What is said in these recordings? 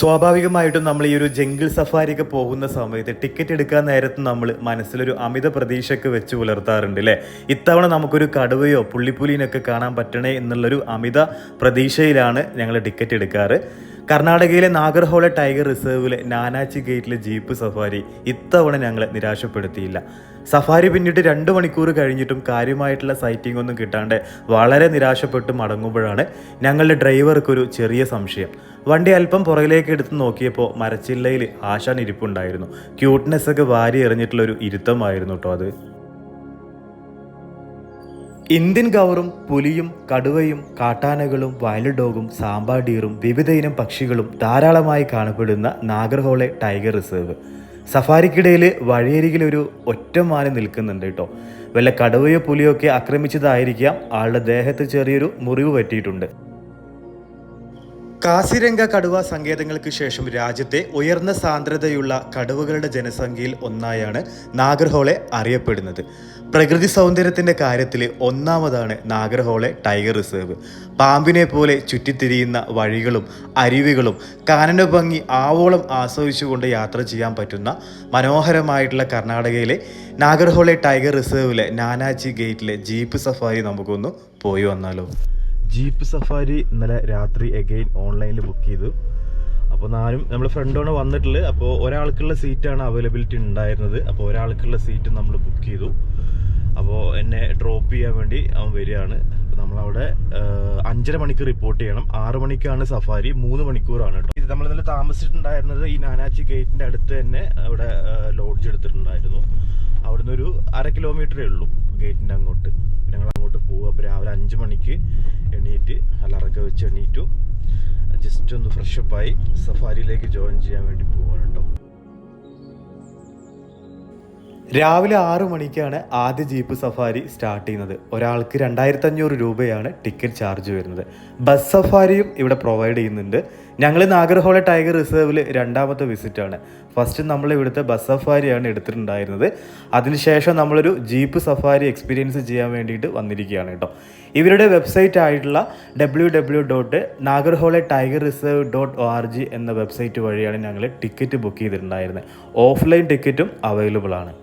സ്വാഭാവികമായിട്ടും നമ്മൾ ഈ ഒരു ജംഗിൾ സഫാരിയൊക്കെ പോകുന്ന സമയത്ത് ടിക്കറ്റ് എടുക്കാൻ നേരത്ത് നമ്മൾ മനസ്സിലൊരു അമിത പ്രതീക്ഷയൊക്കെ വെച്ച് പുലർത്താറുണ്ട് അല്ലേ. ഇത്തവണ നമുക്കൊരു കടുവയോ പുള്ളിപ്പുലിനൊക്കെ കാണാൻ പറ്റണേ എന്നുള്ളൊരു അമിത പ്രതീക്ഷയിലാണ് ഞങ്ങൾ ടിക്കറ്റ് എടുക്കാറ്. കർണാടകയിലെ നാഗർഹോള ടൈഗർ റിസർവിലെ നാനാച്ചി ഗേറ്റിലെ ജീപ്പ് സഫാരി ഇത്തവണ ഞങ്ങളെ നിരാശപ്പെടുത്തിയില്ല. സഫാരി പിന്നിട്ട് 2 മണിക്കൂർ കഴിഞ്ഞിട്ടും കാര്യമായിട്ടുള്ള സൈറ്റിംഗ് ഒന്നും കിട്ടാണ്ട് വളരെ നിരാശപ്പെട്ട് മടങ്ങുമ്പോഴാണ് ഞങ്ങളുടെ ഡ്രൈവർക്കൊരു ചെറിയ സംശയം. വണ്ടി അല്പം പുറകിലേക്ക് എടുത്ത് നോക്കിയപ്പോൾ മരച്ചില്ലയിൽ ആശാൻ ഇരിപ്പുണ്ടായിരുന്നു. ക്യൂട്ട്നെസ് ഒക്കെ വാരി എറിഞ്ഞിട്ടുള്ളൊരു ഇരുത്തമായിരുന്നു കേട്ടോ അത്. ഇന്ത്യൻ ഗൗറും പുലിയും കടുവയും കാട്ടാനകളും വൈൽഡ് ഡോഗും സാമ്പാഡീറും വിവിധ ഇനം പക്ഷികളും ധാരാളമായി കാണപ്പെടുന്ന നാഗർഹോളെ ടൈഗർ റിസർവ്. സഫാരിക്കിടയിൽ വഴിയരികിലൊരു ഒറ്റമാന് നിൽക്കുന്നുണ്ട് കേട്ടോ. വല്ല കടുവയോ പുലിയോ ഒക്കെ ആക്രമിച്ചതായിരിക്കാം. ആളുടെ ദേഹത്ത് ചെറിയൊരു മുറിവ് പറ്റിയിട്ടുണ്ട്. കാസിരംഗ കടുവ സങ്കേതങ്ങൾക്ക് ശേഷം രാജ്യത്തെ ഉയർന്ന സാന്ദ്രതയുള്ള കടുവകളുടെ ജനസംഖ്യയിൽ ഒന്നായാണ് നാഗർഹോളെ അറിയപ്പെടുന്നത്. പ്രകൃതി സൗന്ദര്യത്തിൻ്റെ കാര്യത്തിൽ ഒന്നാമതാണ് നാഗർഹോളെ ടൈഗർ റിസർവ്. പാമ്പിനെ പോലെ ചുറ്റിത്തിരിയുന്ന വഴികളും അരുവികളും കാനന ഭംഗി ആവോളം ആസ്വദിച്ചുകൊണ്ട് യാത്ര ചെയ്യാൻ പറ്റുന്ന മനോഹരമായിട്ടുള്ള കർണാടകയിലെ നാഗർഹോളെ ടൈഗർ റിസർവിലെ നാനാച്ചി ഗേറ്റിലെ ജീപ്പ് സഫാരി നമുക്കൊന്ന് പോയി വന്നാലോ. ജീപ്പ് സഫാരി ഇന്നലെ രാത്രി എഗെയിൻ ഓൺലൈനിൽ ബുക്ക് ചെയ്തു. അപ്പോൾ നമ്മൾ ഫ്രണ്ടാണ് വന്നിട്ടുള്ളത്. അപ്പോൾ ഒരാൾക്കുള്ള സീറ്റാണ് അവൈലബിലിറ്റി ഉണ്ടായിരുന്നത്. അപ്പോൾ ഒരാൾക്കുള്ള സീറ്റ് നമ്മൾ ബുക്ക് ചെയ്തു. അപ്പോൾ എന്നെ ഡ്രോപ്പ് ചെയ്യാൻ വേണ്ടി അവൻ വരികയാണ്. അപ്പോൾ നമ്മളവിടെ 5:30 മണിക്ക് റിപ്പോർട്ട് ചെയ്യണം. 6 മണിക്കാണ് സഫാരി, 3 മണിക്കൂറാണ് കേട്ടോ. ഇത് നമ്മൾ ഇന്നലെ താമസിച്ചിട്ടുണ്ടായിരുന്നത് ഈ നാനാച്ചി ഗേറ്റിൻ്റെ അടുത്ത് തന്നെ അവിടെ ലോഡ്ജ് എടുത്തിട്ടുണ്ടായിരുന്നു. അവിടുന്ന് ഒരു 1/2 കിലോമീറ്ററേ ഉള്ളൂ ഗേറ്റിൻ്റെ അങ്ങോട്ട്. ഞങ്ങൾ അങ്ങോട്ട് പോകും. അപ്പോൾ രാവിലെ 5 മണിക്ക് എണീറ്റ് അലാറൊക്കെ വെച്ച് എണീറ്റു ജസ്റ്റ് ഒന്ന് ഫ്രഷപ്പായി സഫാരിയിലേക്ക് ജോയിൻ ചെയ്യാൻ വേണ്ടി പോവാണ് കേട്ടോ. രാവിലെ 6 മണിക്കാണ് ആദ്യ ജീപ്പ് സഫാരി സ്റ്റാർട്ട് ചെയ്യുന്നത്. ഒരാൾക്ക് 2500 രൂപയാണ് ടിക്കറ്റ് ചാർജ് വരുന്നത്. ബസ് സഫാരിയും ഇവിടെ പ്രൊവൈഡ് ചെയ്യുന്നുണ്ട്. ഞങ്ങൾ നാഗർഹോളെ ടൈഗർ റിസർവിൽ 2ാമത്തെ വിസിറ്റാണ്. ഫസ്റ്റ് നമ്മൾ ഇവിടുത്തെ ബസ് സഫാരിയാണ് എടുത്തിട്ടുണ്ടായിരുന്നത്. അതിനുശേഷം നമ്മളൊരു ജീപ്പ് സഫാരി എക്സ്പീരിയൻസ് ചെയ്യാൻ വേണ്ടിയിട്ട് വന്നിരിക്കുകയാണ് കേട്ടോ. ഇവരുടെ വെബ്സൈറ്റ് ആയിട്ടുള്ള www.nagarhole-tigerreserve.org എന്ന വെബ്സൈറ്റ് വഴിയാണ് ഞങ്ങൾ ടിക്കറ്റ് ബുക്ക് ചെയ്തിട്ടുണ്ടായിരുന്നത്. ഓഫ്ലൈൻ ടിക്കറ്റും അവൈലബിൾ ആണ്.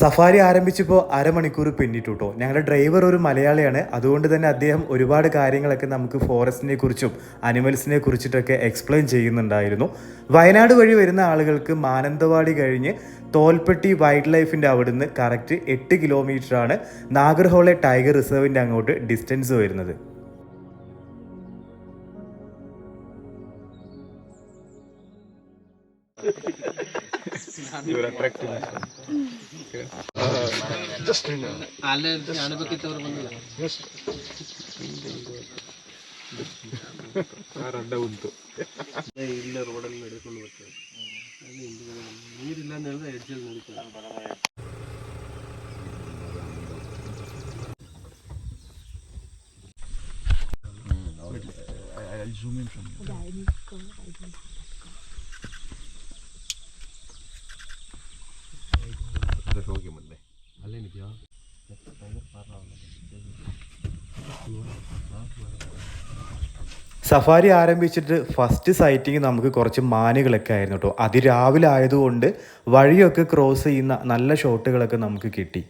സഫാരി ആരംഭിച്ചപ്പോൾ 1/2 മണിക്കൂർ പിന്നിട്ടു കേട്ടോ. ഞങ്ങളുടെ ഡ്രൈവർ ഒരു മലയാളിയാണ്. അതുകൊണ്ട് തന്നെ അദ്ദേഹം ഒരുപാട് കാര്യങ്ങളൊക്കെ നമുക്ക് ഫോറസ്റ്റിനെ കുറിച്ചും അനിമൽസിനെ കുറിച്ചിട്ടൊക്കെ എക്സ്പ്ലെയിൻ ചെയ്യുന്നുണ്ടായിരുന്നു. വയനാട് വഴി വരുന്ന ആളുകൾക്ക് മാനന്തവാടി കഴിഞ്ഞ് തോൽപ്പെട്ടി വൈൽഡ് ലൈഫിൻ്റെ അവിടുന്ന് കറക്റ്റ് 8 കിലോമീറ്ററാണ് നാഗർഹോളെ ടൈഗർ റിസർവിൻ്റെ അങ്ങോട്ട് ഡിസ്റ്റൻസ് വരുന്നത്. ಇಲ್ಲ ರೋಡಲ್ಲಿ ನಡೆದುಕೊಂಡು ಬರ್ತದೆ. ನೀರಿಲ್ಲ ಅಂದ್ರೆ ಎಡ್ಜಲ್ಲಿ ನಡೀತದೆ. zoom in from ಹೋಗಿ ಮೊದಲೇ ಅಲ್ಲೇನಿದೆಯಾ സഫാരി ആരംഭിച്ചിട്ട് ഫസ്റ്റ് സൈറ്റിങ് നമുക്ക് കുറച്ച് മാനുകളൊക്കെ ആയിരുന്നു കേട്ടോ. അതിരാവിലെ ആയതുകൊണ്ട് വഴിയൊക്കെ ക്രോസ് ചെയ്യുന്ന നല്ല ഷോട്ടുകളൊക്കെ നമുക്ക് കിട്ടി.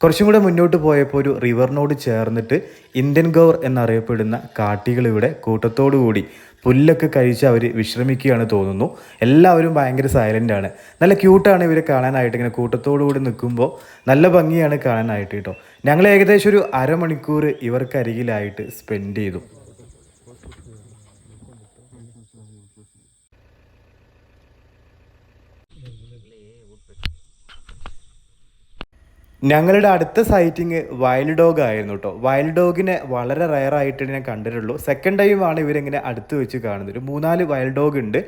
കുറച്ചും കൂടെ മുന്നോട്ട് പോയപ്പോൾ ഒരു റിവറിനോട് ചേർന്നിട്ട് ഇന്ത്യൻ ഗൗർ എന്നറിയപ്പെടുന്ന കാട്ടികൾ ഇവിടെ കൂട്ടത്തോടു കൂടി പുല്ലൊക്കെ കഴിച്ച് അവർ വിശ്രമിക്കുകയാണ് തോന്നുന്നു. എല്ലാവരും ഭയങ്കര സൈലൻ്റ് ആണ്. നല്ല ക്യൂട്ടാണ് ഇവരെ കാണാനായിട്ട്. ഇങ്ങനെ കൂട്ടത്തോടു കൂടി നിൽക്കുമ്പോൾ നല്ല ഭംഗിയാണ് കാണാനായിട്ട് കേട്ടോ. ഞങ്ങൾ ഏകദേശം ഒരു 1/2 മണിക്കൂർ ഇവർക്കരികിലായിട്ട് സ്പെൻഡ് ചെയ്തു. ഞങ്ങളുടെ അടുത്ത സൈറ്റിങ് വൈൽഡ് ഡോഗ് ആയിരുന്നു കേട്ടോ. വൈൽഡ് ഡോഗിനെ വളരെ റയറായിട്ട് ഞാൻ കണ്ടിട്ടുള്ളൂ. സെക്കൻഡ് ടൈമാണ് ഇവരിങ്ങനെ അടുത്ത് വെച്ച് കാണുന്നത്. 3-4 വൈൽഡ് ഡോഗ് ഉണ്ട്.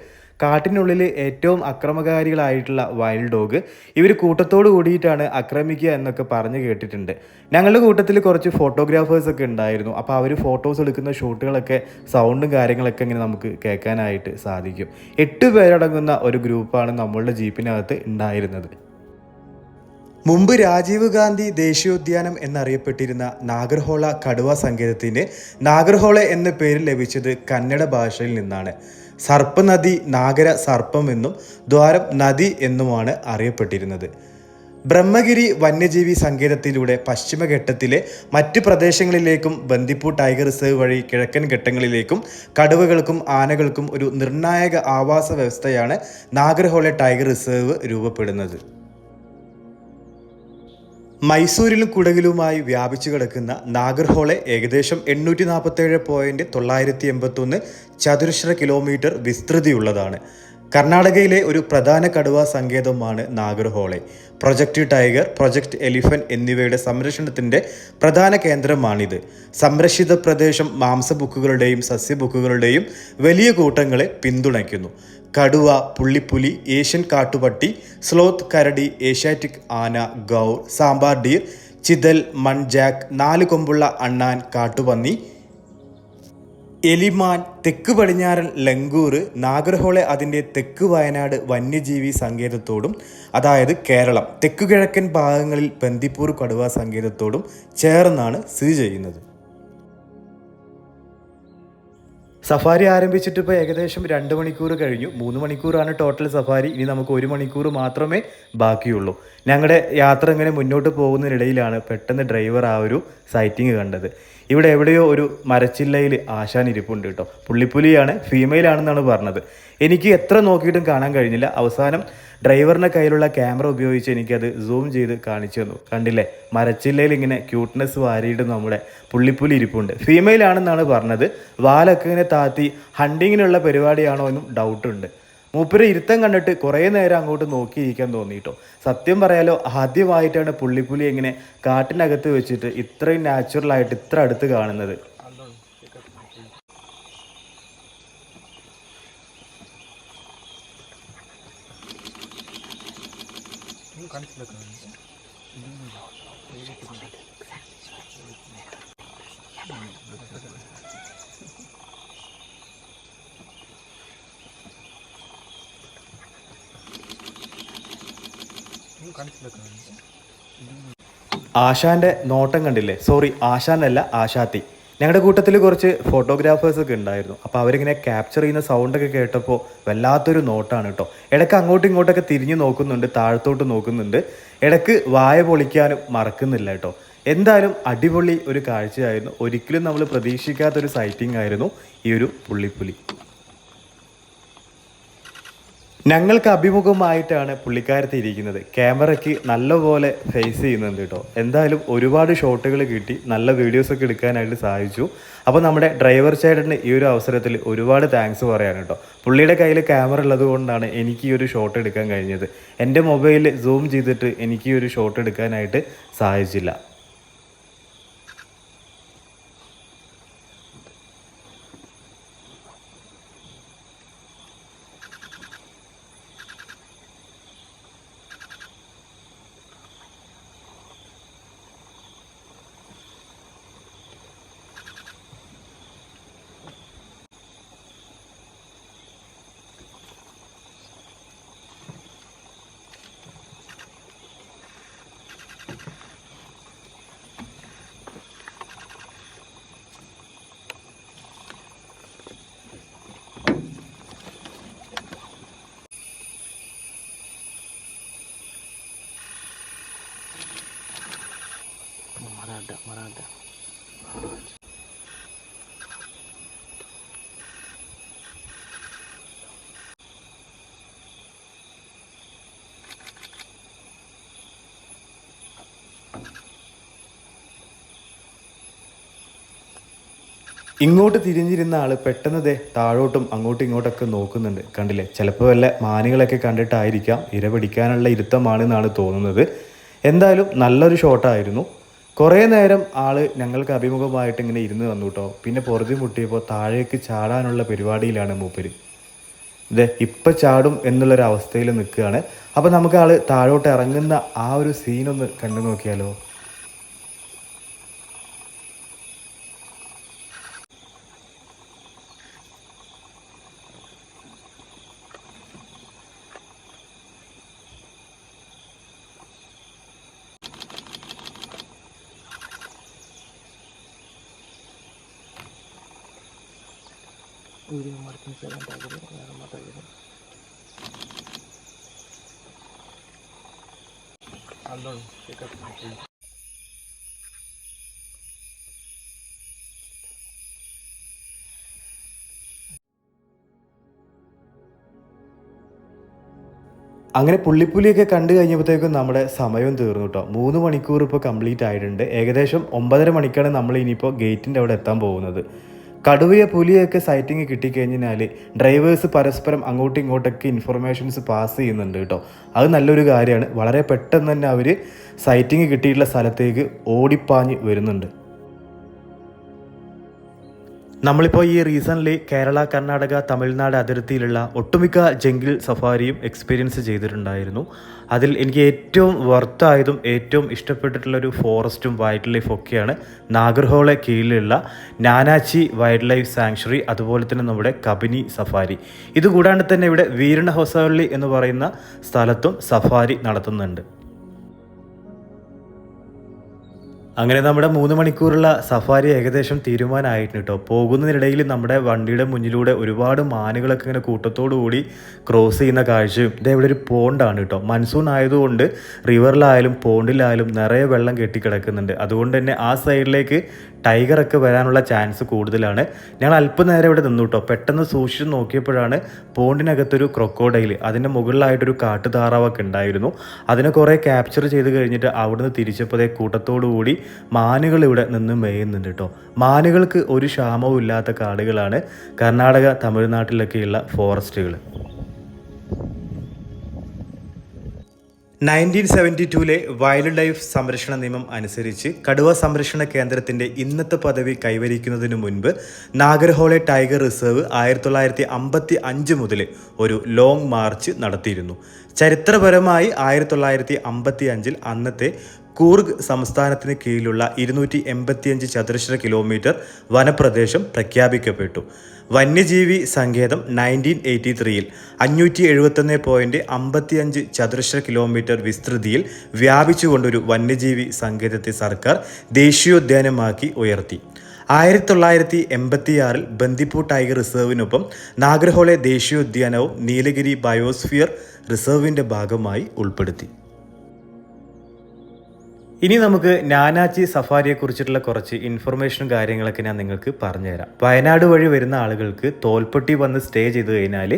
കാട്ടിനുള്ളിൽ ഏറ്റവും അക്രമകാരികളായിട്ടുള്ള വൈൽഡ് ഡോഗ്. ഇവർ കൂട്ടത്തോട് കൂടിയിട്ടാണ് ആക്രമിക്കുക എന്നൊക്കെ പറഞ്ഞു കേട്ടിട്ടുണ്ട്. ഞങ്ങളുടെ കൂട്ടത്തിൽ കുറച്ച് ഫോട്ടോഗ്രാഫേഴ്സൊക്കെ ഉണ്ടായിരുന്നു. അപ്പോൾ അവർ ഫോട്ടോസ് എടുക്കുന്ന ഷൂട്ടുകളൊക്കെ സൗണ്ടും കാര്യങ്ങളൊക്കെ ഇങ്ങനെ നമുക്ക് കേൾക്കാനായിട്ട് സാധിക്കും. 8 പേരടങ്ങുന്ന ഒരു ഗ്രൂപ്പാണ് നമ്മളുടെ ജീപ്പിനകത്ത് ഉണ്ടായിരുന്നത്. മുമ്പ് രാജീവ് ഗാന്ധി ദേശീയോദ്യാനം എന്നറിയപ്പെട്ടിരുന്ന നാഗർഹോള കടുവ സങ്കേതത്തിന് നാഗർഹോള എന്ന പേര് ലഭിച്ചത് കന്നഡ ഭാഷയിൽ നിന്നാണ്. സർപ്പ നദി നാഗര സർപ്പം എന്നും ദ്വാരം നദി എന്നുമാണ് അറിയപ്പെട്ടിരുന്നത്. ബ്രഹ്മഗിരി വന്യജീവി സങ്കേതത്തിലൂടെ പശ്ചിമഘട്ടത്തിലെ മറ്റ് പ്രദേശങ്ങളിലേക്കും ബന്ദിപ്പൂർ ടൈഗർ റിസർവ് വഴി കിഴക്കൻ ഘട്ടങ്ങളിലേക്കും കടുവകൾക്കും ആനകൾക്കും ഒരു നിർണായക ആവാസ വ്യവസ്ഥയാണ് നാഗർഹോള ടൈഗർ റിസർവ് രൂപപ്പെടുന്നത്. മൈസൂരിലും കുടകിലുമായി വ്യാപിച്ചു കിടക്കുന്ന നാഗർഹോളെ ഏകദേശം 847.981 ചതുരശ്ര കിലോമീറ്റർ വിസ്തൃതിയുള്ളതാണ്. കർണാടകയിലെ ഒരു പ്രധാന കടുവ സങ്കേതമാണ് Nagarhole. Project tiger, project elephant എന്നിവയുടെ സംരക്ഷണത്തിൻ്റെ പ്രധാന കേന്ദ്രമാണിത്. സംരക്ഷിത പ്രദേശം മാംസബുക്കുകളുടെയും സസ്യബുക്കുകളുടെയും വലിയ കൂട്ടങ്ങളെ പിന്തുണയ്ക്കുന്നു. കടുവ, പുള്ളിപ്പുലി, ഏഷ്യൻ കാട്ടുപട്ടി, സ്ലോത്ത്, കരടി, ഏഷ്യാറ്റിക് ആന, ഗൗർ, സാമ്പാർ ഡീർ, ചിതൽ, മൺജാക്ക്, 4 കൊമ്പുള്ള അണ്ണാൻ, കാട്ടുപന്നി, എലിമാൻ, തെക്ക് പടിഞ്ഞാറൻ ലങ്കൂർ, നാഗർഹോളെ അതിൻ്റെ തെക്ക് വയനാട് വന്യജീവി സങ്കേതത്തോടും, അതായത് കേരളം തെക്കു കിഴക്കൻ ഭാഗങ്ങളിൽ ബന്ദിപ്പൂർ കടുവ സങ്കേതത്തോടും ചേർന്നാണ് സ്ഥിതി ചെയ്യുന്നത്. സഫാരി ആരംഭിച്ചിട്ട് ഇപ്പോൾ ഏകദേശം 2 മണിക്കൂർ കഴിഞ്ഞു. 3 മണിക്കൂറാണ് ടോട്ടൽ സഫാരി. ഇനി നമുക്ക് 1 മണിക്കൂർ മാത്രമേ ബാക്കിയുള്ളൂ. ഞങ്ങളുടെ യാത്ര ഇങ്ങനെ മുന്നോട്ട് പോകുന്നതിനിടയിലാണ് പെട്ടെന്ന് ഡ്രൈവർ ആ ഒരു സൈറ്റിങ് കണ്ടത്. ഇവിടെ എവിടെയോ ഒരു മരച്ചില്ലയിൽ ആശാൻ ഇരിപ്പുണ്ട് കേട്ടോ. പുള്ളിപ്പുലിയാണ്, ഫീമെയിൽ ആണെന്നാണ് പറഞ്ഞത്. എനിക്ക് എത്ര നോക്കിയിട്ടും കാണാൻ കഴിഞ്ഞില്ല. അവസാനം ഡ്രൈവറിൻ്റെ കയ്യിലുള്ള ക്യാമറ ഉപയോഗിച്ച് എനിക്കത് സൂം ചെയ്ത് കാണിച്ചു തന്നു. കണ്ടില്ലേ, മരച്ചില്ലയിൽ ഇങ്ങനെ ക്യൂട്ട്നെസ് വാരിയിട്ട് നമ്മുടെ പുള്ളിപ്പുലി ഇരിപ്പുണ്ട്. ഫീമെയിൽ ആണെന്നാണ് പറഞ്ഞത്. വാലൊക്കെ ഇങ്ങനെ താത്തി ഹണ്ടിങ്ങിനുള്ള പരിപാടിയാണോ എന്നും ഡൗട്ടുണ്ട്. മൂപ്പര് ഇരുത്തം കണ്ടിട്ട് കുറേ നേരം അങ്ങോട്ട് നോക്കിയിരിക്കാൻ തോന്നിയിട്ടോ. സത്യം പറയാലോ, ആദ്യമായിട്ടാണ് പുള്ളിപ്പുലി ഇങ്ങനെ കാട്ടിനകത്ത് വെച്ചിട്ട് ഇത്രയും നാച്ചുറലായിട്ട് ഇത്ര അടുത്ത് കാണുന്നത്. ആശാന്റെ നോട്ടം കണ്ടില്ലേ? സോറി, ആശാനല്ല, ആശാത്തി. ഞങ്ങളുടെ കൂട്ടത്തിൽ കുറച്ച് ഫോട്ടോഗ്രാഫേഴ്സൊക്കെ ഉണ്ടായിരുന്നു. അപ്പോൾ അവരിങ്ങനെ ക്യാപ്ചർ ചെയ്യുന്ന സൗണ്ടൊക്കെ കേട്ടപ്പോൾ വല്ലാത്തൊരു നോട്ടാണ് കേട്ടോ. ഇടയ്ക്ക് അങ്ങോട്ടും ഇങ്ങോട്ടൊക്കെ തിരിഞ്ഞു നോക്കുന്നുണ്ട്, താഴത്തോട്ട് നോക്കുന്നുണ്ട്. ഇടയ്ക്ക് വായ പൊളിക്കാനും മറക്കുന്നില്ല കേട്ടോ. എന്തായാലും അടിപൊളി ഒരു കാഴ്ചയായിരുന്നു. ഒരിക്കലും നമ്മൾ പ്രതീക്ഷിക്കാത്തൊരു സൈറ്റിംഗ് ആയിരുന്നു ഈ ഒരു പുള്ളിപ്പുലി. ഞങ്ങൾക്ക് അഭിമുഖമായിട്ടാണ് പുള്ളിക്കാരത്തി ഇരിക്കുന്നത്. ക്യാമറയ്ക്ക് നല്ലപോലെ ഫേസ് ചെയ്യുന്നുണ്ട് കേട്ടോ. എന്തായാലും ഒരുപാട് ഷോട്ടുകൾ കിട്ടി, നല്ല വീഡിയോസൊക്കെ എടുക്കാനായിട്ട് സാധിച്ചു. അപ്പോൾ നമ്മുടെ ഡ്രൈവർ ചേട്ടന് ഈ ഒരു അവസരത്തിൽ ഒരുപാട് താങ്ക്സ് പറയാൻ കേട്ടോ. പുള്ളിയുടെ കയ്യിൽ ക്യാമറ ഉള്ളത് കൊണ്ടാണ് എനിക്ക് ഈ ഒരു ഷോട്ട് എടുക്കാൻ കഴിഞ്ഞത്. എൻ്റെ മൊബൈലിൽ സൂം ചെയ്തിട്ട് എനിക്ക് ഈ ഒരു ഷോട്ട് എടുക്കാനായിട്ട് സാധിച്ചില്ല. മറാഠ ഇങ്ങോട്ട് തിരിഞ്ഞിരുന്ന ആൾ പെട്ടെന്ന് താഴോട്ടും അങ്ങോട്ടും ഇങ്ങോട്ടൊക്കെ നോക്കുന്നുണ്ട്. കണ്ടില്ലേ? ചിലപ്പോൾ വല്ല മാനുകളൊക്കെ കണ്ടിട്ടായിരിക്കാം ഇര പിടിക്കാനുള്ള ഇരുത്തമാണെന്നാണ് തോന്നുന്നത്. എന്തായാലും നല്ലൊരു ഷോട്ടായിരുന്നു. കുറേ നേരം ആൾ ഞങ്ങൾക്ക് അഭിമുഖമായിട്ട് ഇങ്ങനെ ഇരുന്ന് വന്നു കേട്ടോ. പിന്നെ പൊറുതി മുട്ടിയപ്പോൾ താഴേക്ക് ചാടാനുള്ള പരിപാടിയിലാണ് മൂപ്പര്. ഇപ്പം ചാടും എന്നുള്ളൊരവസ്ഥയിൽ നിൽക്കുകയാണ്. അപ്പോൾ നമുക്ക് ആൾ താഴോട്ട് ഇറങ്ങുന്ന ആ ഒരു സീനൊന്ന് കണ്ടു നോക്കിയാലോ. ವಿಡಿಯೋ ಮಾಡ್ತೀನಿ ಸೈಲೆಂಟ್ ಆಗಿರಿ, ಯಾರು ಮಾತಾಡಿದ್ರು ಅಲ್ಲೋಡು ಪಿಕಪ್ ಮಾಡ್ತೀನಿ. അങ്ങനെ പുള്ളിപ്പുലിയൊക്കെ കണ്ടു കഴിഞ്ഞപ്പോഴത്തേക്കും നമ്മുടെ സമയം തീർന്നു കേട്ടോ. 3 മണിക്കൂർ ഇപ്പോൾ കംപ്ലീറ്റ് ആയിട്ടുണ്ട്. ഏകദേശം 9:30 മണിക്കാണ് നമ്മൾ ഇനിയിപ്പോൾ ഗേറ്റിൻ്റെ അവിടെ എത്താൻ പോകുന്നത്. കടുവയെ പുലിയൊക്കെ സൈറ്റിങ് കിട്ടിക്കഴിഞ്ഞാൽ ഡ്രൈവേഴ്സ് പരസ്പരം അങ്ങോട്ടും ഇങ്ങോട്ടൊക്കെ ഇൻഫർമേഷൻസ് പാസ് ചെയ്യുന്നുണ്ട് കേട്ടോ. അത് നല്ലൊരു കാര്യമാണ്. വളരെ പെട്ടെന്ന് തന്നെ അവർ സൈറ്റിങ് കിട്ടിയിട്ടുള്ള സ്ഥലത്തേക്ക് ഓടിപ്പാഞ്ഞ് വരുന്നുണ്ട്. നമ്മളിപ്പോൾ ഈ റീസൺലി കേരള, കർണാടക, തമിഴ്നാട് അതിർത്തിയിലുള്ള ഒട്ടുമിക്ക ജംഗിൾ സഫാരിയും എക്സ്പീരിയൻസ് ചെയ്തിട്ടുണ്ടായിരുന്നു. അതിൽ എനിക്ക് ഏറ്റവും വർത്തായതും ഏറ്റവും ഇഷ്ടപ്പെട്ടിട്ടുള്ളൊരു ഫോറസ്റ്റും വൈൽഡ് ലൈഫും ഒക്കെയാണ് നാഗർഹോളെ കീഴിലുള്ള നാനാച്ചി വൈൽഡ് ലൈഫ് സാങ്ച്വറി, അതുപോലെ തന്നെ നമ്മുടെ കബനി സഫാരി. ഇതുകൂടാണ്ട് തന്നെ ഇവിടെ വീരണ ഹൊസവള്ളി എന്ന് പറയുന്ന സ്ഥലത്തും സഫാരി നടത്തുന്നുണ്ട്. അങ്ങനെ നമ്മുടെ 3 മണിക്കൂറുള്ള സഫാരി ഏകദേശം തീരുമാനമായിട്ടുണ്ട് കേട്ടോ. പോകുന്നതിനിടയിൽ നമ്മുടെ വണ്ടിയുടെ മുന്നിലൂടെ ഒരുപാട് മാനുകളൊക്കെ ഇങ്ങനെ കൂട്ടത്തോടു കൂടി ക്രോസ് ചെയ്യുന്ന കാഴ്ചയും. ഇവിടെ ഒരു പോണ്ടാണ് കേട്ടോ. മൺസൂൺ ആയതുകൊണ്ട് റിവറിലായാലും പോണ്ടിലായാലും നിറയെ വെള്ളം കെട്ടിക്കിടക്കുന്നുണ്ട്. അതുകൊണ്ട് തന്നെ ആ സൈഡിലേക്ക് ടൈഗറൊക്കെ വരാനുള്ള ചാൻസ് കൂടുതലാണ്. ഞങ്ങൾ അല്പം നേരം ഇവിടെ നിന്നു കേട്ടോ. പെട്ടെന്ന് സൂക്ഷിച്ച് നോക്കിയപ്പോഴാണ് പോണ്ടിനകത്തൊരു ക്രൊക്കോഡൈൽ, അതിൻ്റെ മുകളിലായിട്ടൊരു കാട്ടുതാറാവൊക്കെ ഉണ്ടായിരുന്നു. അതിനെ കുറേ ക്യാപ്ചർ ചെയ്ത് കഴിഞ്ഞിട്ട് അവിടുന്ന് തിരിച്ചപ്പോഴേ കൂട്ടത്തോടു കൂടി മാനുകൾ ഇവിടെ നിന്ന് മേയുന്നുണ്ട് കേട്ടോ. മാനുകൾക്ക് ഒരു ക്ഷാമവും ഇല്ലാത്ത കാടുകളാണ് കർണാടക, തമിഴ്നാട്ടിലൊക്കെയുള്ള ഫോറസ്റ്റുകൾ. 1972 വൈൽഡ് ലൈഫ് സംരക്ഷണ നിയമം അനുസരിച്ച് കടുവ സംരക്ഷണ കേന്ദ്രത്തിൻ്റെ ഇന്നത്തെ പദവി കൈവരിക്കുന്നതിന് മുൻപ് നാഗർഹോളെ ടൈഗർ റിസർവ് 1955 മുതൽ ഒരു ലോങ് മാർച്ച് നടത്തിയിരുന്നു. ചരിത്രപരമായി 1955 അന്നത്തെ കൂർഗ് സംസ്ഥാനത്തിന് കീഴിലുള്ള 285 ചതുരശ്ര കിലോമീറ്റർ വനപ്രദേശം പ്രഖ്യാപിക്കപ്പെട്ടു. വന്യജീവി സങ്കേതം 1983 571.55 ചതുരശ്ര കിലോമീറ്റർ വിസ്തൃതിയിൽ വ്യാപിച്ചുകൊണ്ടൊരു വന്യജീവി സങ്കേതത്തെ സർക്കാർ ദേശീയോദ്യാനമാക്കി ഉയർത്തി. 1986 ബന്ദിപ്പൂർ ടൈഗർ റിസർവിനൊപ്പം നാഗർഹോളെ ദേശീയോദ്യാനവും നീലഗിരി ബയോസ്ഫിയർ റിസർവിൻ്റെ ഭാഗമായി ഉൾപ്പെടുത്തി. ഇനി നമുക്ക് നാനാച്ചി സഫാരിയെക്കുറിച്ചിട്ടുള്ള കുറച്ച് ഇൻഫർമേഷനും കാര്യങ്ങളൊക്കെ ഞാൻ നിങ്ങൾക്ക് പറഞ്ഞുതരാം. വയനാട് വഴി വരുന്ന ആളുകൾക്ക് തോൽപ്പെട്ടി വന്ന് സ്റ്റേ ചെയ്ത് കഴിഞ്ഞാൽ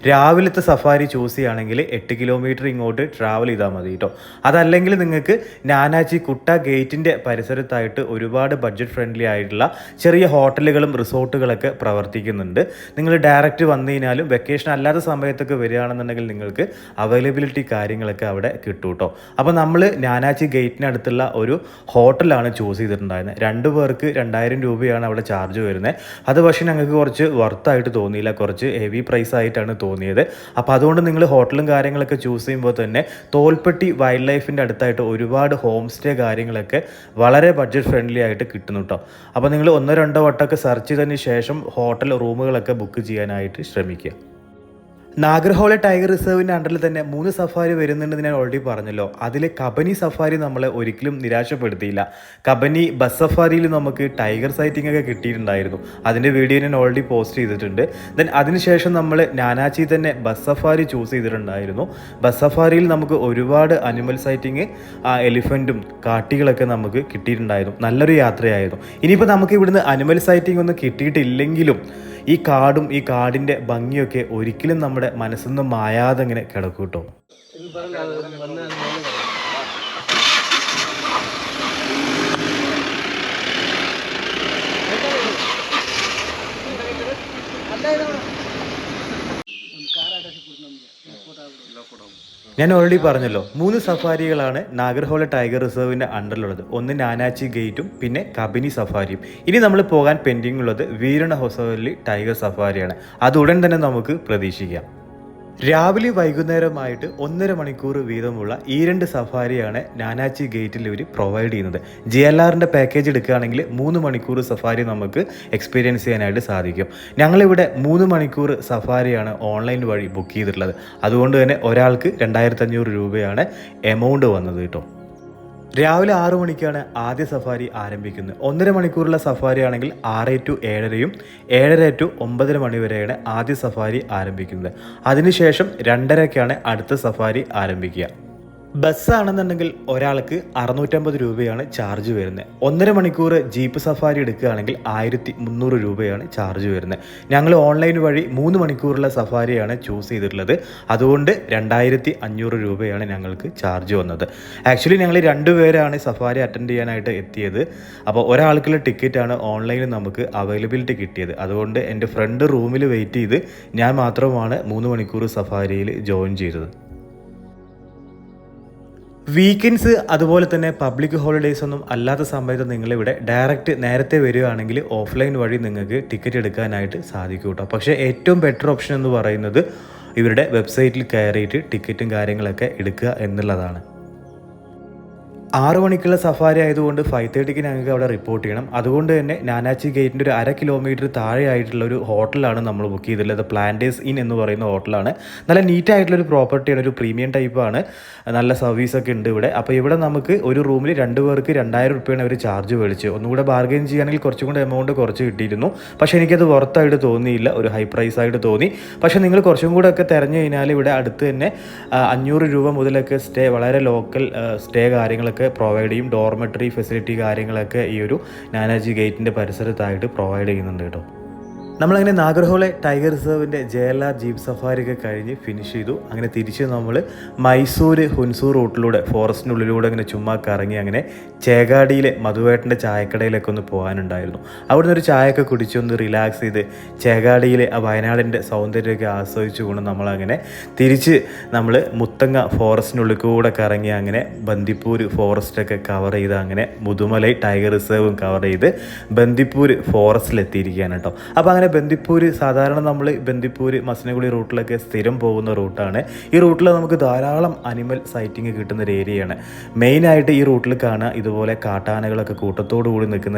രാവിലത്തെ സഫാരി ചൂസ് ചെയ്യുകയാണെങ്കിൽ 8 കിലോമീറ്റർ ഇങ്ങോട്ട് ട്രാവൽ ചെയ്താൽ മതി കേട്ടോ. അതല്ലെങ്കിൽ നിങ്ങൾക്ക് നാനാച്ചി കുട്ട ഗേറ്റിൻ്റെ പരിസരത്തായിട്ട് ഒരുപാട് ബഡ്ജറ്റ് ഫ്രണ്ട്ലി ആയിട്ടുള്ള ചെറിയ ഹോട്ടലുകളും റിസോർട്ടുകളൊക്കെ പ്രവർത്തിക്കുന്നുണ്ട്. നിങ്ങൾ ഡയറക്റ്റ് വന്നു കഴിഞ്ഞാലും വെക്കേഷൻ അല്ലാത്ത സമയത്തൊക്കെ വരികയാണെന്നുണ്ടെങ്കിൽ നിങ്ങൾക്ക് അവൈലബിലിറ്റി കാര്യങ്ങളൊക്കെ അവിടെ കിട്ടും കേട്ടോ. അപ്പോൾ നമ്മൾ നാനാച്ചി ഗേറ്റിനടുത്തുള്ള ഒരു ഹോട്ടലാണ് ചൂസ് ചെയ്തിട്ടുണ്ടായിരുന്നത്. 2 പേർക്ക് 2000 രൂപയാണ് അവിടെ ചാർജ് വരുന്നത്. അത് പക്ഷേ ഞങ്ങൾക്ക് കുറച്ച് വർത്തായിട്ട് തോന്നിയില്ല, കുറച്ച് ഹെവി പ്രൈസ് ആയിട്ടാണ് തോന്നിയത്. അപ്പോൾ അതുകൊണ്ട് നിങ്ങൾ ഹോട്ടലും കാര്യങ്ങളൊക്കെ ചൂസ് ചെയ്യുമ്പോൾ തന്നെ തോൽപ്പെട്ടി വൈൽഡ് ലൈഫിൻ്റെ അടുത്തായിട്ട് ഒരുപാട് ഹോം സ്റ്റേ കാര്യങ്ങളൊക്കെ വളരെ ബഡ്ജറ്റ് ഫ്രണ്ട്ലി ആയിട്ട് കിട്ടുന്നു കേട്ടോ. അപ്പോൾ നിങ്ങൾ 1-2 വട്ടമൊക്കെ സെർച്ച് ചെയ്തതിന് ശേഷം ഹോട്ടൽ റൂമുകളൊക്കെ ബുക്ക് ചെയ്യാനായിട്ട് ശ്രമിക്കുക. നാഗർഹോളെ ടൈഗർ റിസർവിൻ്റെ അണ്ടറിൽ തന്നെ 3 സഫാരി വരുന്നുണ്ടെന്ന് ഞാൻ ഓൾറെഡി പറഞ്ഞല്ലോ. അതിൽ കബനി സഫാരി നമ്മളെ ഒരിക്കലും നിരാശപ്പെടുത്തിയില്ല. കബനി ബസ് സഫാരിയിൽ നമുക്ക് ടൈഗർ സൈറ്റിംഗ് ഒക്കെ കിട്ടിയിട്ടുണ്ടായിരുന്നു. അതിൻ്റെ വീഡിയോ ഞാൻ ഓൾറെഡി പോസ്റ്റ് ചെയ്തിട്ടുണ്ട്. ദെൻ അതിനുശേഷം നമ്മൾ നാനാച്ചി തന്നെ ബസ് സഫാരി ചൂസ് ചെയ്തിട്ടുണ്ടായിരുന്നു. ബസ് സഫാരിയിൽ നമുക്ക് ഒരുപാട് അനിമൽ സൈറ്റിങ്, എലിഫൻറ്റും കാട്ടികളൊക്കെ നമുക്ക് കിട്ടിയിട്ടുണ്ടായിരുന്നു. നല്ലൊരു യാത്രയായിരുന്നു. ഇനിയിപ്പോൾ നമുക്ക് ഇവിടുന്ന് അനിമൽ സൈറ്റിംഗ് ഒന്നും കിട്ടിയിട്ടില്ലെങ്കിലും ഈ കാടും ഈ കാടിൻ്റെ ഭംഗിയൊക്കെ ഒരിക്കലും നമ്മുടെ മനസ്സിൽ നിന്ന് മായാതെ ഇങ്ങനെ കിടക്കും കേട്ടോ. ഞാൻ ഓൾറെഡി പറഞ്ഞല്ലോ 3 സഫാരികളാണ് നാഗർഹോളെ ടൈഗർ റിസർവിൻ്റെ അണ്ടറിലുള്ളത്. ഒന്ന് നാനാച്ചി ഗേറ്റും പിന്നെ കബനി സഫാരിയും. ഇനി നമ്മൾ പോകാൻ പെൻഡിങ് ഉള്ളത് വീരണ ഹൊസവള്ളി ടൈഗർ സഫാരിയാണ്. അത് ഉടൻ തന്നെ നമുക്ക് പ്രതീക്ഷിക്കാം. രാവിലെ വൈകുന്നേരമായിട്ട് 1.5 മണിക്കൂർ വീതമുള്ള ഈ 2 സഫാരിയാണ് നാനാച്ചി ഗേറ്റിൽ ഇവർ പ്രൊവൈഡ് ചെയ്യുന്നത്. JLRൻ്റെ പാക്കേജ് എടുക്കുകയാണെങ്കിൽ 3 മണിക്കൂർ സഫാരി നമുക്ക് എക്സ്പീരിയൻസ് ചെയ്യാനായിട്ട് സാധിക്കും. ഞങ്ങളിവിടെ 3 മണിക്കൂർ സഫാരിയാണ് ഓൺലൈൻ വഴി ബുക്ക് ചെയ്തിട്ടുള്ളത്. അതുകൊണ്ട് തന്നെ ഒരാൾക്ക് 2500 രൂപയാണ് എമൗണ്ട് വന്നത് കേട്ടോ. രാവിലെ 6 മണിക്കാണ് ആദ്യ സഫാരി ആരംഭിക്കുന്നത്. 1.5 മണിക്കൂറുള്ള സഫാരി ആണെങ്കിൽ 6 ടു 7:30യും 7:30 ടു 9 മണി വരെയാണ് ആദ്യ സഫാരി ആരംഭിക്കുന്നത്. അതിനുശേഷം 2:30ക്കാണ് അടുത്ത സഫാരി ആരംഭിക്കുക. ബസ്സാണെന്നുണ്ടെങ്കിൽ ഒരാൾക്ക് 650 രൂപയാണ് ചാർജ് വരുന്നത്. 1.5 മണിക്കൂർ ജീപ്പ് സഫാരി എടുക്കുകയാണെങ്കിൽ 1300 രൂപയാണ് ചാർജ് വരുന്നത്. ഞങ്ങൾ ഓൺലൈൻ വഴി 3 മണിക്കൂറുള്ള സഫാരിയാണ് ചൂസ് ചെയ്തിട്ടുള്ളത്. അതുകൊണ്ട് 2500 രൂപയാണ് ഞങ്ങൾക്ക് ചാർജ് വന്നത്. ആക്ച്വലി ഞങ്ങൾ 2 പേരാണ് സഫാരി അറ്റൻഡ് ചെയ്യാനായിട്ട് എത്തിയത്. അപ്പോൾ ഒരാൾക്കുള്ള ടിക്കറ്റാണ് ഓൺലൈനിൽ നമുക്ക് അവൈലബിലിറ്റി കിട്ടിയത്. അതുകൊണ്ട് എൻ്റെ ഫ്രണ്ട് റൂമിൽ വെയിറ്റ് ചെയ്ത് ഞാൻ മാത്രമാണ് 3 മണിക്കൂർ സഫാരിയിൽ ജോയിൻ ചെയ്തത്. വീക്കെൻഡ്സ് അതുപോലെ തന്നെ പബ്ലിക് ഹോളിഡേയ്സ് ഒന്നും അല്ലാത്ത സമയത്ത് നിങ്ങളിവിടെ ഡയറക്റ്റ് നേരത്തെ വരികയാണെങ്കിൽ ഓഫ്ലൈൻ വഴി നിങ്ങൾക്ക് ടിക്കറ്റ് എടുക്കാനായിട്ട് സാധിക്കും കേട്ടോ. പക്ഷേ ഏറ്റവും ബെറ്റർ ഓപ്ഷൻ എന്ന് പറയുന്നത് ഇവരുടെ വെബ്സൈറ്റിൽ കയറിയിട്ട് ടിക്കറ്റും കാര്യങ്ങളൊക്കെ എടുക്കുക എന്നുള്ളതാണ്. 6 മണിക്കുള്ള സഫാരി ആയതുകൊണ്ട് 5:30ക്ക് ഞങ്ങൾക്ക് അവിടെ റിപ്പോർട്ട് ചെയ്യണം. അതുകൊണ്ട് തന്നെ നാനാച്ചി ഗേറ്റിൻ്റെ ഒരു 1/2 കിലോമീറ്റർ താഴെ ആയിട്ടുള്ള ഒരു ഹോട്ടലാണ് നമ്മൾ ബുക്ക് ചെയ്തിട്ടുള്ളത്. പ്ലാന്റേഴ്സ് ഇൻ എന്ന് പറയുന്ന ഹോട്ടലാണ്. നല്ല നീറ്റായിട്ടുള്ളൊരു പ്രോപ്പർട്ടിയാണ്, ഒരു പ്രീമിയം ടൈപ്പാണ്, നല്ല സർവീസൊക്കെ ഉണ്ട് ഇവിടെ. അപ്പോൾ ഇവിടെ നമുക്ക് ഒരു റൂമിൽ 2 പേർക്ക് 2000 രൂപയാണ് അവർ ചാർജ് മേടിച്ചത്. ഒന്നുകൂടെ ബാർഗെയിൻ ചെയ്യുകയാണെങ്കിൽ കുറച്ചും കൂടെ എമൗണ്ട് കുറച്ച് കിട്ടിയിരുന്നു. പക്ഷേ എനിക്കത് വർത്തായിട്ട് തോന്നിയില്ല, ഒരു ഹൈ പ്രൈസ് ആയിട്ട് തോന്നി. പക്ഷേ നിങ്ങൾ കുറച്ചും കൂടെ ഒക്കെ തിരഞ്ഞു കഴിഞ്ഞാൽ ഇവിടെ അടുത്ത് തന്നെ 500 രൂപ മുതലൊക്കെ സ്റ്റേ, വളരെ ലോക്കൽ സ്റ്റേ കാര്യങ്ങളൊക്കെ പ്രൊവൈഡ് ചെയ്യും. ഡോർമെറ്ററി ഫെസിലിറ്റി കാര്യങ്ങളൊക്കെ ഈ ഒരു നാനാജി ഗേറ്റിൻ്റെ പരിസരത്തായിട്ട് പ്രൊവൈഡ് ചെയ്യുന്നുണ്ട് കേട്ടോ. നമ്മളങ്ങനെ നാഗർഹോളെ ടൈഗർ റിസർവിൻ്റെ JLR ജീപ്പ് സഫാരി ഒക്കെ കഴിഞ്ഞ് ഫിനിഷ് ചെയ്തു. അങ്ങനെ തിരിച്ച് നമ്മൾ മൈസൂർ ഹുൻസൂർ റൂട്ടിലൂടെ ഫോറസ്റ്റിനുള്ളിലൂടെ അങ്ങനെ ചുമ്മാ കറങ്ങി അങ്ങനെ ചേകാടിയിലെ മധുവേട്ടൻ്റെ ചായക്കടയിലൊക്കെ ഒന്ന് പോകാനുണ്ടായിരുന്നു. അവിടുന്ന് ഒരു ചായയൊക്കെ കുടിച്ചൊന്ന് റിലാക്സ് ചെയ്ത് ചേകാടിയിലെ ആ വയനാടിൻ്റെ സൗന്ദര്യമൊക്കെ ആസ്വദിച്ചുകൊണ്ട് നമ്മളങ്ങനെ തിരിച്ച് നമ്മൾ മുത്തങ്ങ ഫോറസ്റ്റിനുള്ളിൽ കൂടെ കറങ്ങി അങ്ങനെ ബന്ദിപ്പൂർ ഫോറസ്റ്റൊക്കെ കവർ ചെയ്ത് അങ്ങനെ മുതുമലൈ ടൈഗർ റിസർവും കവർ ചെയ്ത് ബന്ദിപ്പൂർ ഫോറസ്റ്റിലെത്തിയിരിക്കുകയാണ് കേട്ടോ. അപ്പോൾ അങ്ങനെ ബന്ദിപ്പൂർ, സാധാരണ നമ്മൾ ബന്ദിപ്പൂർ മസനഗുഡി റൂട്ടിലൊക്കെ സ്ഥിരം പോകുന്ന റൂട്ടാണ്. ഈ റൂട്ടിൽ നമുക്ക് ധാരാളം അനിമൽ സൈറ്റിങ് കിട്ടുന്ന ഒരു ഏരിയയാണ്. മെയിനായിട്ട് ഈ റൂട്ടിൽ കാണുക ഇതുപോലെ കാട്ടാനകളൊക്കെ കൂട്ടത്തോടു കൂടി നിൽക്കുന്ന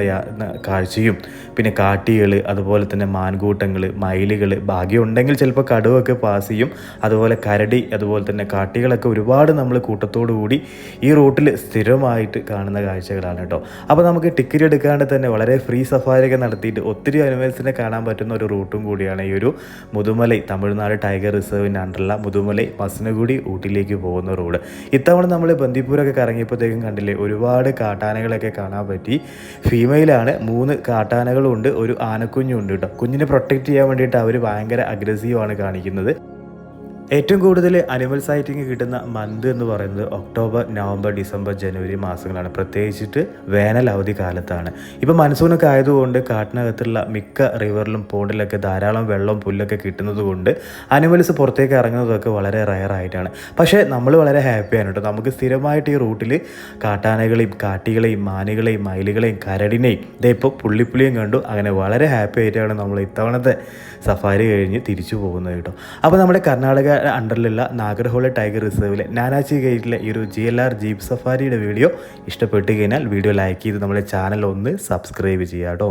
കാഴ്ചയും പിന്നെ കാട്ടികൾ, അതുപോലെ തന്നെ മാൻകൂട്ടങ്ങൾ, മയിലുകൾ, ഭാഗ്യമുണ്ടെങ്കിൽ ചിലപ്പോൾ കടുവൊക്കെ പാസ് ചെയ്യും. അതുപോലെ കരടി, അതുപോലെ തന്നെ കാട്ടികളൊക്കെ ഒരുപാട് നമ്മൾ കൂട്ടത്തോടു കൂടി ഈ റൂട്ടിൽ സ്ഥിരമായിട്ട് കാണുന്ന കാഴ്ചകളാണ് കേട്ടോ. അപ്പോൾ നമുക്ക് ടിക്കറ്റ് എടുക്കാണ്ട് തന്നെ വളരെ ഫ്രീ സഫാരിയൊക്കെ നടത്തിയിട്ട് ഒത്തിരി അനിമൽസിനെ കാണാൻ പറ്റുന്ന ഒരു റൂട്ടും കൂടിയാണ് ഈ ഒരു മുതുമലൈ, തമിഴ്നാട് ടൈഗർ റിസർവിൻ്റെ അണ്ടറുള്ള മുതുമലൈ മസനഗുഡി ഊട്ടിയിലേക്ക് പോകുന്ന റോഡ്. ഇത്തവണ നമ്മൾ ബന്ദിപ്പൂരൊക്കെ കറങ്ങിയപ്പോഴത്തേക്കും കണ്ടില്ലേ, ഒരുപാട് കാട്ടാനകളൊക്കെ കാണാൻ പറ്റി. ഫീമെയിലാണ്, 3 കാട്ടാനകളും ഉണ്ട്, ഒരു ആനക്കുഞ്ഞും ഉണ്ട് കേട്ടോ. കുഞ്ഞിനെ പ്രൊട്ടക്റ്റ് ചെയ്യാൻ വേണ്ടിയിട്ട് അവർ ഭയങ്കര അഗ്രസീവാണ് കാണിക്കുന്നത്. ഏറ്റവും കൂടുതൽ അനിമൽ സൈറ്റിങ് കിട്ടുന്ന മന്ത് എന്ന് പറയുന്നത് ഒക്ടോബർ, നവംബർ, ഡിസംബർ, ജനുവരി മാസങ്ങളാണ്. പ്രത്യേകിച്ചിട്ട് വേനൽ അവധി കാലത്താണ്. ഇപ്പോൾ മൺസൂണൊക്കെ ആയതുകൊണ്ട് കാട്ടിനകത്തുള്ള മിക്ക റിവറിലും പോണ്ടിലൊക്കെ ധാരാളം വെള്ളം പുല്ലൊക്കെ കിട്ടുന്നത് കൊണ്ട് അനിമൽസ് പുറത്തേക്ക് ഇറങ്ങുന്നതൊക്കെ വളരെ റയറായിട്ടാണ്. പക്ഷേ നമ്മൾ വളരെ ഹാപ്പിയാണ് കേട്ടോ. നമുക്ക് സ്ഥിരമായിട്ട് ഈ റൂട്ടിൽ കാട്ടാനകളെയും കാട്ടികളെയും മാനുകളെയും മയിലുകളെയും കരടിനെയും ഇപ്പോൾ പുള്ളിപ്പുള്ളിയും കണ്ടു. അങ്ങനെ വളരെ ഹാപ്പി ആയിട്ടാണ് നമ്മൾ ഇത്തവണത്തെ സഫാരി കഴിഞ്ഞ് തിരിച്ചു പോകുന്നത് കേട്ടോ. അപ്പോൾ നമ്മുടെ കർണാടക അണ്ടറിലുള്ള നാഗർഹോളെ ടൈഗർ റിസർവിലെ നാനാച്ചി ഗേറ്റിലെ ഈ ഒരു JLR ജീപ്പ് സഫാരിയുടെ വീഡിയോ ഇഷ്ടപ്പെട്ട് കഴിഞ്ഞാൽ വീഡിയോ ലൈക്ക് ചെയ്ത് നമ്മുടെ ചാനൽ ഒന്ന് സബ്സ്ക്രൈബ് ചെയ്യാം കേട്ടോ.